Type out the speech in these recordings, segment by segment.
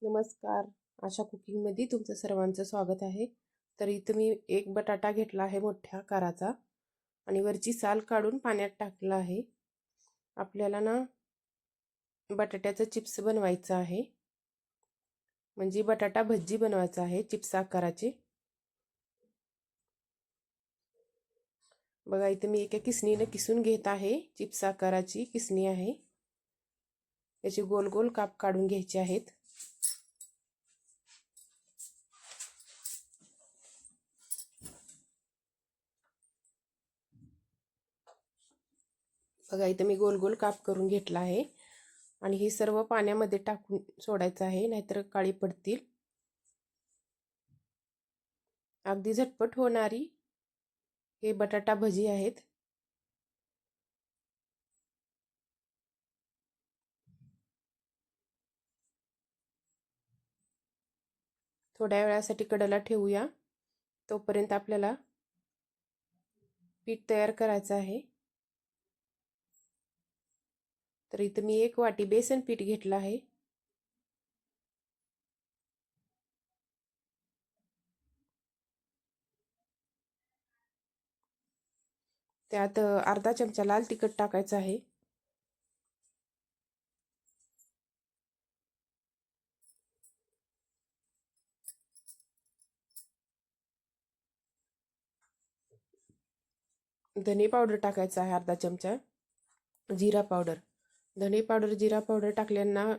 नमस्कार. आशा कुकिंगमध्ये तुमचं सर्वांचं स्वागत आहे. तर इथं मी एक बटाटा घेतला आहे मोठ्या आकाराचा आणि वरची साल काढून पाण्यात टाकला आहे. आपल्याला ना बटाट्याचं चिप्स बनवायचं आहे, म्हणजे बटाटा भजी बनवायचा आहे चिप्स आकाराचे. बघा इथं मी एका किसणीने किसून घेत आहे. चिप्स आकाराची किसणी आहे. याचे गोल गोल काप काढून घ्यायचे आहेत. बघा इथं मी गोल गोल काप करून घेतला आहे आणि हे सर्व पाण्यामध्ये टाकून सोडायचं आहे, नाहीतर काळी पडतील. अगदी झटपट होणारी हे बटाटा भजी आहेत. थोड्या वेळासाठी कडेला ठेवूया. तोपर्यंत आपल्याला पीठ तयार करायचं आहे. तर इथं मी 1 वाटी बेसन पीठ घेतलं आहे. त्यात अर्धा चमचा लाल तिखट टाकायचं आहे. धने पावडर टाकायचं आहे अर्धा चमचा. जिरा पावडर, धने पावडर, जिरा पावडर टाकल्यानं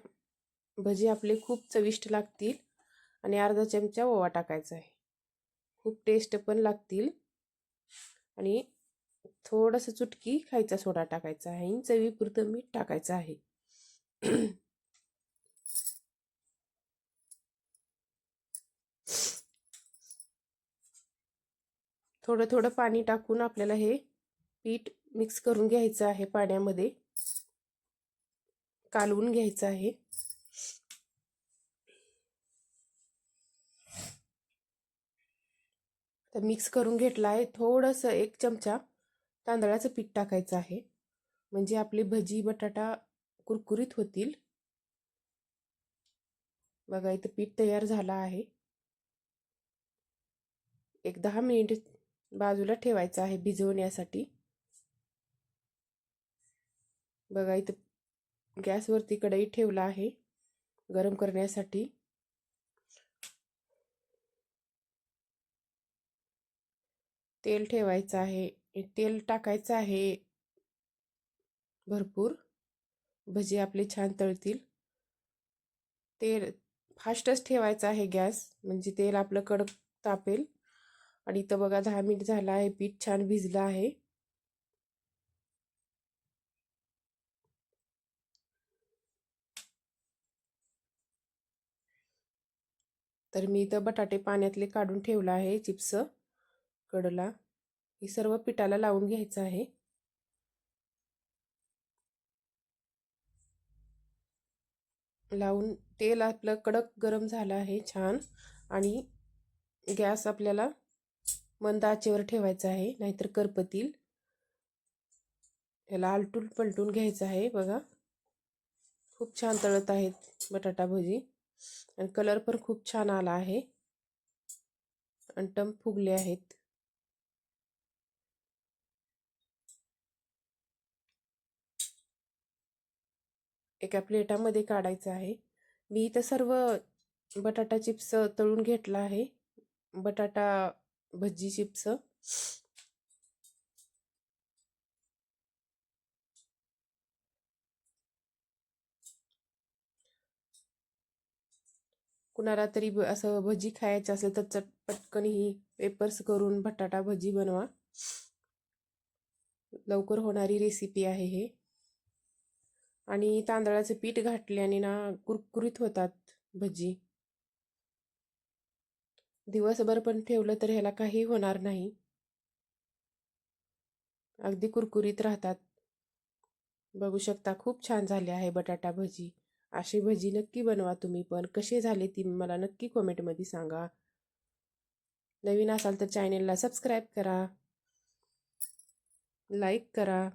भजी आपले खूप चविष्ट लागतील. आणि अर्धा चमचा ओवा टाकायचा आहे. खूप टेस्ट पण लागतील. आणि थोडंसं चुटकी खायचा सोडा टाकायचा आहे. चवीपुरतं मीठ टाकायचं आहे. थोडं थोडं पाणी टाकून आपल्याला हे पीठ मिक्स करून घ्यायचं आहे. पाण्यामध्ये कालवून घ्यायचं आहे. तर मिक्स करून घेतलं आहे. थोडंसं 1 चमचा तांदळाचं पीठ टाकायचं आहे, म्हणजे आपली भजी बटाटा कुरकुरीत होतील. बघा इथं पीठ तयार झालं आहे. एक 10 मिनिट बाजूला ठेवायचं आहे भिजवण्यासाठी. बघा इथं गॅसवरती कढई ठेवला आहे गरम करण्यासाठी. तेल ठेवायचं आहे. तेल टाकायचं आहे भरपूर, भजी आपले छान तळतील. तेल फास्टच ठेवायचं आहे गॅस, म्हणजे तेल आपलं कडक तापेल. आणि इथं बघा 10 मिनिट झालं आहे. पीठ छान भिजलं आहे. तर मी इथं बटाटे पाण्यातले काढून ठेवला आहे चिप्स कडला. हे सर्व पिठाला लावून घ्यायचं आहे. लावून तेल आपलं कडक गरम झालं आहे छान. आणि गॅस आपल्याला मंद आचेवर ठेवायचा आहे, नाहीतर करपतील. याला आलटून पलटून घ्यायचं आहे. बघा खूप छान तळत आहेत बटाटा भजी आणि कलर पण खूप छान आला आहे आणि टम फुगले आहेत. एका प्लेटामध्ये काढायचं आहे. मी इथं सर्व बटाटा चिप्स तळून घेतला आहे. बटाटा भजी चिप्स. कुणाला तरी असं भजी खायचं असेल तर पटकन ही पेपर्स करून बटाटा भजी बनवा. लवकर होणारी रेसिपी आहे हे. आणि तांदळाचं पीठ घातल्याने ना कुरकुरीत होतात भजी. दिवसभर पण ठेवलं तर ह्याला काही होणार नाही, अगदी कुरकुरीत राहतात. बघू शकता खूप छान झाले आहे बटाटा भजी. अशी भजी नक्की बनवा तुम्ही पण. कसे झाले ती मला नक्की कमेंटमध्ये सांगा. नवीन असाल तर चॅनेलला सबस्क्राईब करा, लाईक करा.